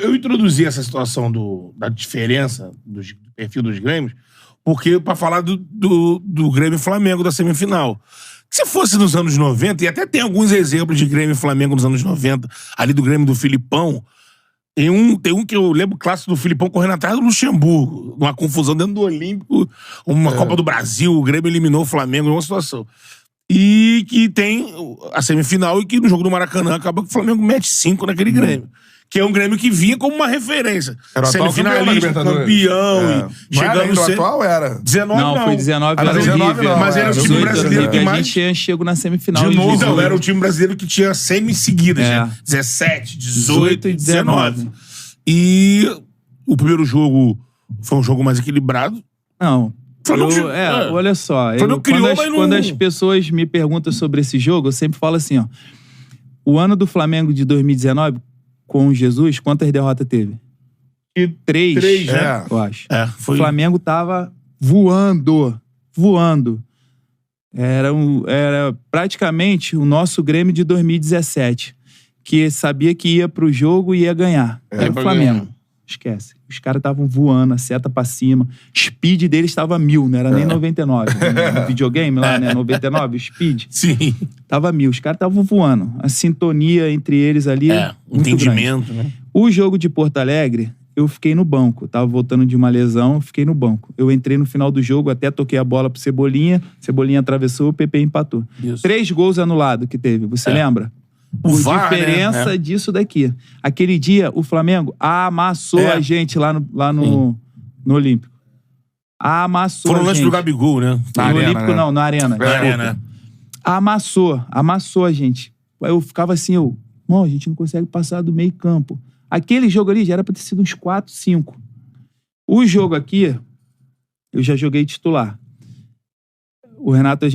Eu introduzi essa situação da diferença do perfil dos Grêmios, porque pra falar do Grêmio e Flamengo da semifinal. Se fosse nos anos 90, e até tem alguns exemplos de Grêmio e Flamengo nos anos 90, ali do Grêmio do Filipão, tem um que eu lembro clássico do Filipão correndo atrás do Luxemburgo, uma confusão dentro do Olímpico, uma Copa do Brasil, o Grêmio eliminou o Flamengo em uma situação. E que tem a semifinal e que no jogo do Maracanã acaba que o Flamengo mete 5 naquele Grêmio. Que é um Grêmio que vinha como uma referência. Era semifinalista, campeão. E chegando no atual era. 19 não. Foi 19 era 19 não. Mas era o time brasileiro que mais... A gente tinha chego na semifinal. De novo, então, era o time brasileiro que tinha semi seguidas. 17, 18 e 19. E o primeiro jogo foi um jogo mais equilibrado. Não. Olha só. Quando as pessoas me perguntam sobre esse jogo, eu sempre falo assim, ó. O ano do Flamengo de 2019, com o Jesus, quantas derrotas teve? 3, né? Eu acho. Foi... O Flamengo tava voando. Era praticamente o nosso Grêmio de 2017, que sabia que ia pro jogo e ia ganhar. Era o Flamengo. Esquece. Os caras estavam voando, a seta pra cima. Speed deles estava 1000, não era nem 99. No videogame lá, né? 99, o speed. Sim. Tava 1000. Os caras estavam voando. A sintonia entre eles ali. Entendimento, grande. né? O jogo de Porto Alegre, eu fiquei no banco. Tava voltando de uma lesão, fiquei no banco. Eu entrei no final do jogo, até toquei a bola pro Cebolinha. Cebolinha atravessou, o PP empatou. Isso. 3 gols anulados que teve, você lembra? Por diferença disso daqui. Aquele dia, o Flamengo amassou a gente lá no Olímpico. Amassou. Foram lance do Gabigol, né? No Olímpico, não, na Arena. Na Arena. Amassou a gente. Aí eu ficava assim, a gente não consegue passar do meio campo. Aquele jogo ali já era pra ter sido uns 4, 5. O jogo aqui, eu já joguei titular. O Renato,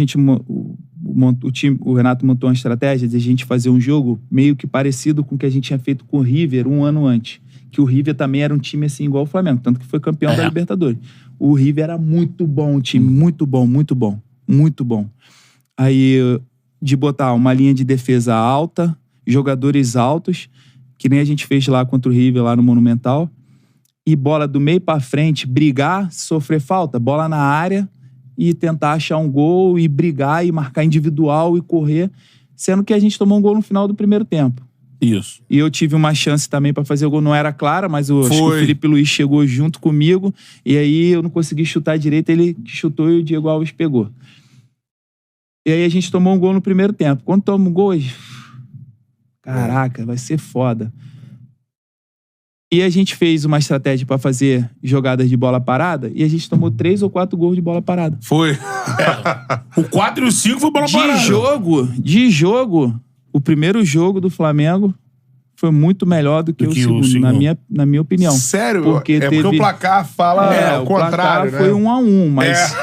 o Renato montou uma estratégia de a gente fazer um jogo meio que parecido com o que a gente tinha feito com o River um ano antes. Que o River também era um time assim igual o Flamengo, tanto que foi campeão da Libertadores. O River era muito bom, um time muito bom. Aí, de botar uma linha de defesa alta, jogadores altos, que nem a gente fez lá contra o River, lá no Monumental, e bola do meio pra frente, brigar, sofrer falta, bola na área e tentar achar um gol e brigar e marcar individual e correr, sendo que a gente tomou um gol no final do primeiro tempo. Isso. E eu tive uma chance também pra fazer o gol, não era clara, mas acho que o Felipe Luiz chegou junto comigo e aí eu não consegui chutar direito, ele chutou e o Diego Alves pegou. E aí a gente tomou um gol no primeiro tempo. Quando toma um gol, caraca, vai ser foda. E a gente fez uma estratégia pra fazer jogadas de bola parada e a gente tomou 3 ou 4 gols de bola parada. Foi. O 4 e o 5 foi bola parada. De jogo, o primeiro jogo do Flamengo foi muito melhor do que o segundo, na minha opinião. Sério? Porque porque o placar fala o contrário, placar foi 1-1, mas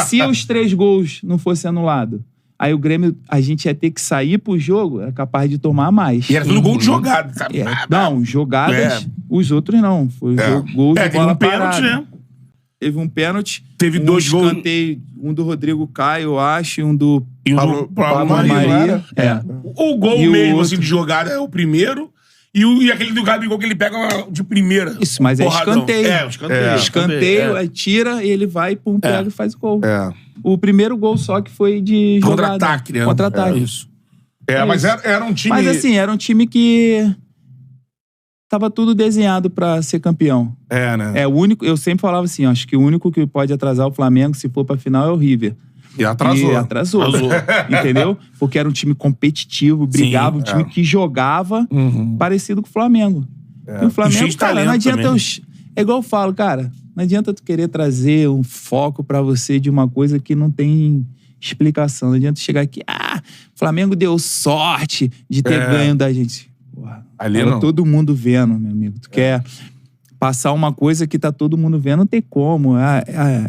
se os 3 gols não fossem anulados, aí o Grêmio, a gente ia ter que sair pro jogo, era capaz de tomar mais. E era tudo gol de jogada, sabe? Não, jogadas, os outros não. Foi gol de bola parada. Teve um pênalti, né? Teve um pênalti. Teve 2 gols. Um do Rodrigo Caio, eu acho, e um do Paulo Maria. O gol e mesmo, assim, de jogada é o primeiro. E aquele do Gabigol que ele pega de primeira. Isso, mas porradão. Escanteio. Escanteio, aí tira, e ele vai, pega e faz o gol. O primeiro gol só que foi de jogada. Contra-ataque, né? Contra-ataque. Isso. Mas era um time... Mas assim, era um time que... Tava tudo desenhado pra ser campeão. né? O único... Eu sempre falava assim, acho que o único que pode atrasar o Flamengo, se for pra final, é o River. E atrasou. Entendeu? Porque era um time competitivo, brigava, um time que jogava parecido com o Flamengo. E o Flamengo, cara, não adianta... É igual eu falo, cara, não adianta tu querer trazer um foco pra você de uma coisa que não tem explicação. Não adianta chegar aqui, o Flamengo deu sorte de ter ganho da gente. Porra, ali não. Todo mundo vendo, meu amigo. Tu quer passar uma coisa que tá todo mundo vendo, não tem como.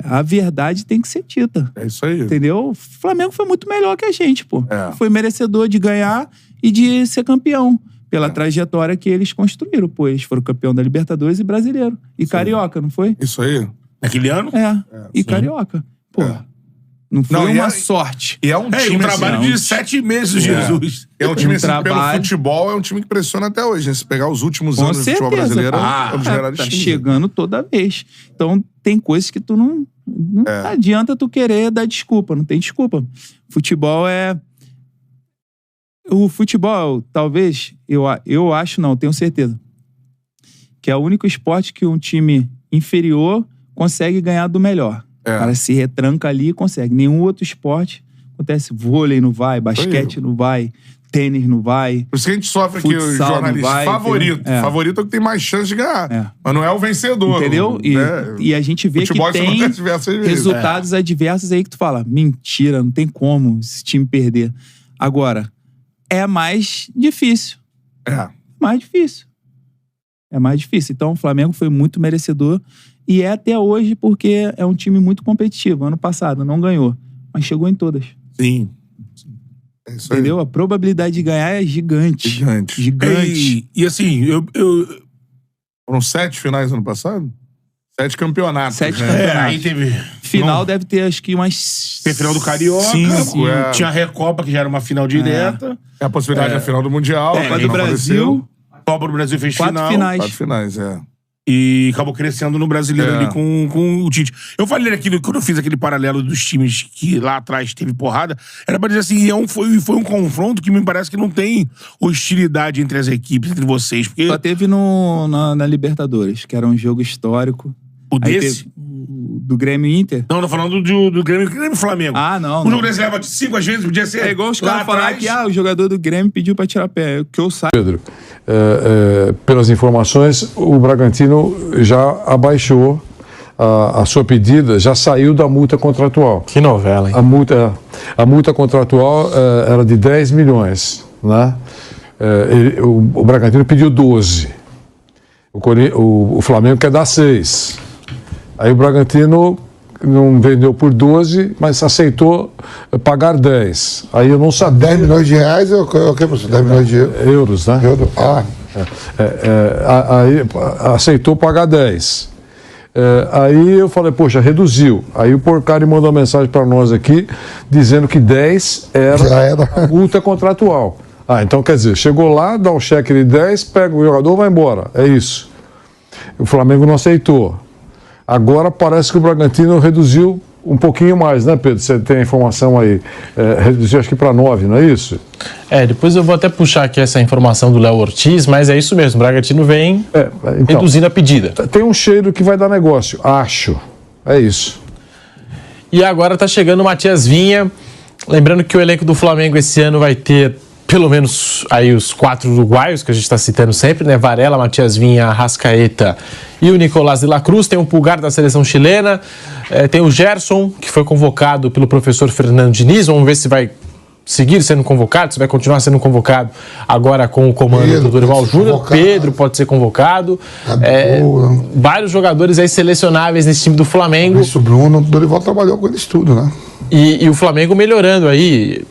A verdade tem que ser dita. É isso aí. Entendeu? O Flamengo foi muito melhor que a gente, pô. Foi merecedor de ganhar e de ser campeão. Pela trajetória que eles construíram, pô. Eles foram campeão da Libertadores e brasileiro. E Carioca, não foi? Isso aí. Naquele ano? E Carioca. Pô. Não foi uma sorte. E é um time, um trabalho de 7 meses do Jesus. É um time, assim, pelo futebol, é um time que pressiona até hoje, né? Se pegar os últimos anos do futebol brasileiro, é um dos melhores tá times. chegando toda vez. Então, tem coisas que tu não adianta tu querer dar desculpa. Não tem desculpa. Futebol é... O futebol, talvez, eu acho, não, tenho certeza, que é o único esporte que um time inferior consegue ganhar do melhor. O cara se retranca ali e consegue. Nenhum outro esporte acontece. Vôlei não vai, basquete não vai, tênis não vai. Por isso que a gente sofre aqui o jornalista favorito. Favorito é o que tem mais chance de ganhar. Mas não é o vencedor. Entendeu? E a gente vê futebol que tem resultados adversos aí que tu fala, mentira, não tem como esse time perder. Agora, é mais difícil. Mais difícil. É mais difícil. Então, o Flamengo foi muito merecedor. E é até hoje porque é um time muito competitivo. Ano passado não ganhou, mas chegou em todas. Sim. É isso aí. Entendeu? A probabilidade de ganhar é gigante. Gigante. E assim, Foram 7 finais ano passado? 7 campeonatos. 7 campeonatos. Aí teve... Final deve ter, acho que umas... Tem final do Carioca. 5. Tinha a Recopa, que já era uma final direta. É a possibilidade da final do Mundial. Copa do Brasil. Copa do Brasil fez 4 final. 4 finais, E acabou crescendo no Brasileiro ali com o Tite. Eu falei aquilo, quando eu fiz aquele paralelo dos times que lá atrás teve porrada, era pra dizer assim, foi um confronto que me parece que não tem hostilidade entre as equipes, entre vocês. Porque... Só teve na Libertadores, que era um jogo histórico. O desse? Do Grêmio Inter? Não, tô falando do Grêmio Flamengo. Não. O jogo desse leva 5 às vezes, podia ser. É igual os caras falarem que o jogador do Grêmio pediu pra tirar pé. O que eu saiba. Pedro, pelas informações, o Bragantino já abaixou a sua pedida, já saiu da multa contratual. Que novela, hein? A multa contratual era de 10 milhões, né? O Bragantino pediu 12. O Flamengo quer dar 6. Aí o Bragantino não vendeu por 12, mas aceitou pagar 10. Aí eu não sabia... 10 milhões de reais ou o que, professor? 10 milhões de euros, né? Aí aceitou pagar 10. Aí eu falei, poxa, reduziu. Aí o Porcari mandou uma mensagem para nós aqui, dizendo que 10 era a multa contratual. Então quer dizer, chegou lá, dá um cheque de 10, pega o jogador, vai embora. É isso. O Flamengo não aceitou. Agora parece que o Bragantino reduziu um pouquinho mais, né, Pedro? Você tem a informação aí. Reduziu acho que para 9, não é isso? Depois eu vou até puxar aqui essa informação do Léo Ortiz, mas é isso mesmo, o Bragantino vem reduzindo a pedida. Tem um cheiro que vai dar negócio, acho. É isso. E agora tá chegando o Matias Vinha. Lembrando que o elenco do Flamengo esse ano vai ter pelo menos aí os 4 uruguaios que a gente está citando sempre, né? Varela, Matias Vinha, Arrascaeta e o Nicolás de la Cruz. Tem o Pulgar da seleção chilena, tem o Gerson, que foi convocado pelo professor Fernando Diniz. Vamos ver se vai seguir sendo convocado, se vai continuar sendo convocado agora com o comando do Dorival Júnior. Pedro pode ser convocado. Vários jogadores aí selecionáveis nesse time do Flamengo. Isso, Bruno, o Dorival trabalhou com eles tudo, né? E o Flamengo melhorando aí,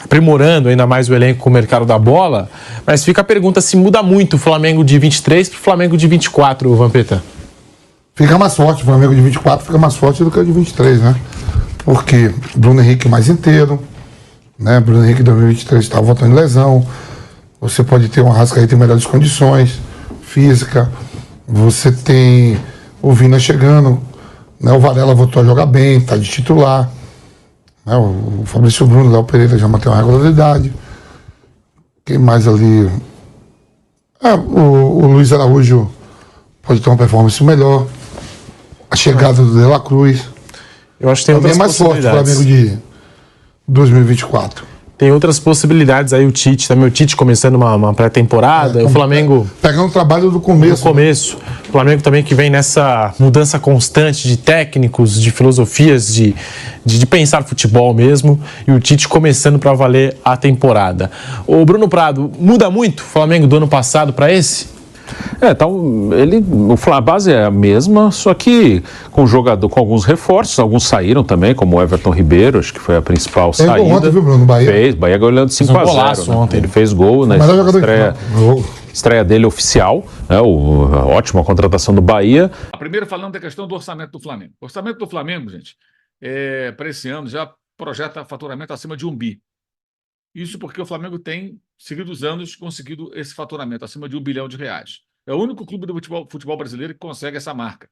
aprimorando ainda mais o elenco com o mercado da bola, mas fica a pergunta se muda muito o Flamengo de 23 para o Flamengo de 24, Vampeta. Fica mais forte, o Flamengo de 24 fica mais forte do que o de 23, né? Porque Bruno Henrique mais inteiro, né? Bruno Henrique em 2023 está voltando de lesão, você pode ter uma Arrascaeta em melhores condições física, você tem o Vina chegando, né? O Varela voltou a jogar bem, está de titular. O Fabrício Bruno, o Léo Pereira já mantém uma regularidade. Quem mais ali? O Luiz Araújo pode ter uma performance melhor. A chegada do De La Cruz. Eu acho que tem também outras mais forte o Flamengo de 2024. Tem outras possibilidades aí, o Tite também, o Tite começando uma pré-temporada, o Flamengo... Pegando o trabalho do começo. O Flamengo também que vem nessa mudança constante de técnicos, de filosofias, de pensar futebol mesmo, e o Tite começando para valer a temporada. O Bruno Prado, muda muito o Flamengo do ano passado para esse? Então, a base é a mesma, só que com jogador, com alguns reforços, alguns saíram também, como o Everton Ribeiro, acho que foi a principal saída. Ontem, viu, Bruno? Bahia goleando 5-0. Né? Ontem. Ele fez gol na estreia dele oficial, né? Ótima contratação do Bahia. Primeiro falando da questão do orçamento do Flamengo. O orçamento do Flamengo, gente, para esse ano, já projeta faturamento acima de 1 bi. Isso porque o Flamengo tem, seguidos anos, conseguido esse faturamento acima de R$1 bilhão. É o único clube do futebol brasileiro que consegue essa marca.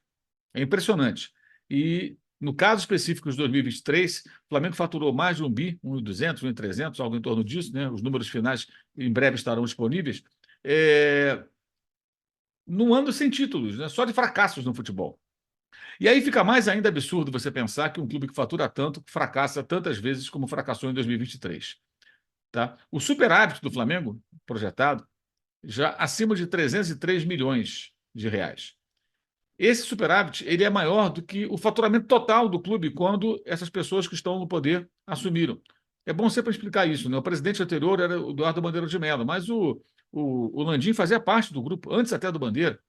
É impressionante. E, no caso específico de 2023, o Flamengo faturou mais de 1 bi, 1.200, 1.300, algo em torno disso, né? Os números finais em breve estarão disponíveis. Num ano sem títulos, né? Só de fracassos no futebol. E aí fica mais ainda absurdo você pensar que um clube que fatura tanto fracassa tantas vezes como fracassou em 2023. Tá? O superávit do Flamengo, projetado, já acima de 303 milhões de reais. Esse superávit ele é maior do que o faturamento total do clube quando essas pessoas que estão no poder assumiram. É bom sempre explicar isso, né? O presidente anterior era o Eduardo Bandeira de Mello, mas o Landim fazia parte do grupo, antes até do Bandeira,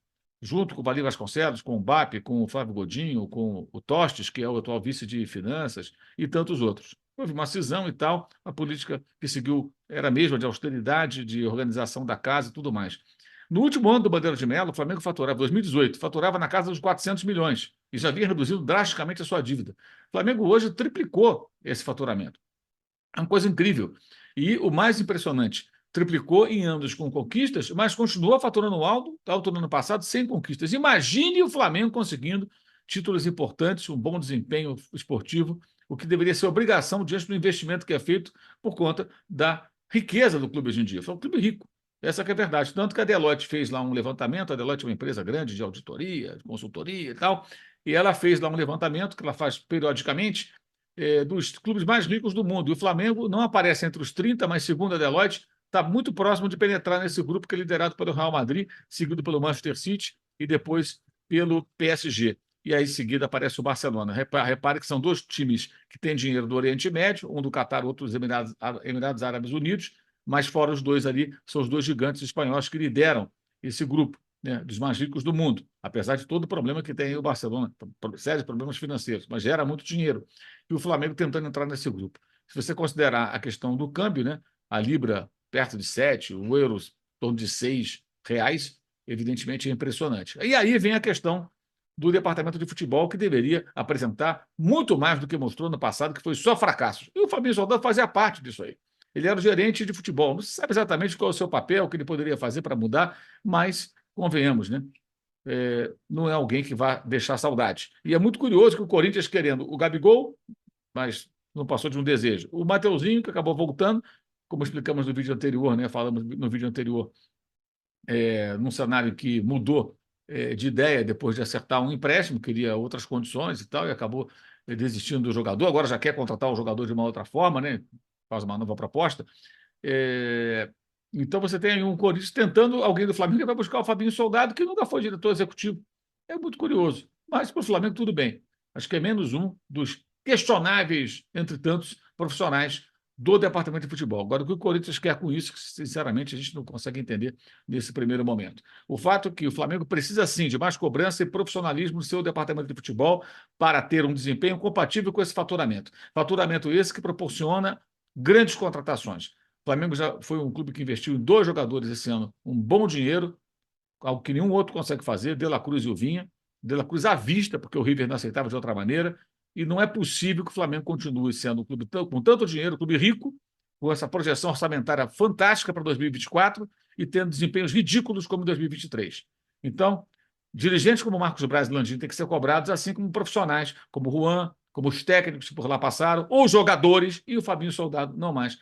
junto com o Valdir Vasconcelos, com o BAP, com o Flávio Godinho, com o Tostes, que é o atual vice de finanças, e tantos outros. Houve uma cisão e tal, a política que seguiu era a mesma, de austeridade, de organização da casa e tudo mais. No último ano do Bandeira de Mello, o Flamengo faturava, 2018, faturava na casa dos 400 milhões e já havia reduzido drasticamente a sua dívida. O Flamengo hoje triplicou esse faturamento. É uma coisa incrível. E o mais impressionante, triplicou em anos com conquistas, mas continua faturando alto no ano passado sem conquistas. Imagine o Flamengo conseguindo títulos importantes, um bom desempenho esportivo, o que deveria ser obrigação diante do investimento que é feito por conta da riqueza do clube hoje em dia. Foi um clube rico. Essa que é a verdade. Tanto que a Deloitte fez lá um levantamento, a Deloitte é uma empresa grande de auditoria, de consultoria e tal, e ela fez lá um levantamento que ela faz periodicamente dos clubes mais ricos do mundo. E o Flamengo não aparece entre os 30, mas segundo a Deloitte, está muito próximo de penetrar nesse grupo que é liderado pelo Real Madrid, seguido pelo Manchester City e depois pelo PSG. E aí, em seguida, aparece o Barcelona. Repare que são dois times que têm dinheiro do Oriente Médio, um do Catar, outro dos Emirados Árabes Unidos, mas fora os dois ali, são os dois gigantes espanhóis que lideram esse grupo, né, dos mais ricos do mundo, apesar de todo o problema que tem o Barcelona, sérios problemas financeiros, mas gera muito dinheiro. E o Flamengo tentando entrar nesse grupo. Se você considerar a questão do câmbio, né, a Libra perto de 7, o euro em torno de R$6, evidentemente é impressionante. E aí vem a questão do departamento de futebol, que deveria apresentar muito mais do que mostrou no passado, que foi só fracassos. E o Fabinho Soldado fazia parte disso aí. Ele era o gerente de futebol. Não se sabe exatamente qual é o seu papel, o que ele poderia fazer para mudar, mas convenhamos, né? Não é alguém que vai deixar saudade. E é muito curioso que o Corinthians querendo o Gabigol, mas não passou de um desejo. O Mateuzinho, que acabou voltando, como explicamos no vídeo anterior, né? Falamos no vídeo anterior, num cenário que mudou de ideia depois de acertar um empréstimo, queria outras condições e tal, e acabou desistindo do jogador. Agora já quer contratar o jogador de uma outra forma, né? Faz uma nova proposta. Então você tem aí um Corinthians tentando alguém do Flamengo que vai buscar o Fabinho Soldado, que nunca foi diretor executivo. É muito curioso. Mas para o Flamengo tudo bem. Acho que é menos um dos questionáveis, entre tantos, profissionais do departamento de futebol. Agora, o que o Corinthians quer com isso, sinceramente, a gente não consegue entender nesse primeiro momento. O fato é que o Flamengo precisa, sim, de mais cobrança e profissionalismo no seu departamento de futebol para ter um desempenho compatível com esse faturamento. Faturamento esse que proporciona grandes contratações. O Flamengo já foi um clube que investiu em 2 jogadores esse ano, um bom dinheiro, algo que nenhum outro consegue fazer, De La Cruz e o Vinha. De La Cruz à vista, porque o River não aceitava de outra maneira. E não é possível que o Flamengo continue sendo um clube com tanto dinheiro, um clube rico, com essa projeção orçamentária fantástica para 2024 e tendo desempenhos ridículos como 2023. Então, dirigentes como Marcos Braz e Landim têm que ser cobrados, assim como profissionais, como o Juan, como os técnicos que por lá passaram, ou jogadores, e o Fabinho Soldado não mais.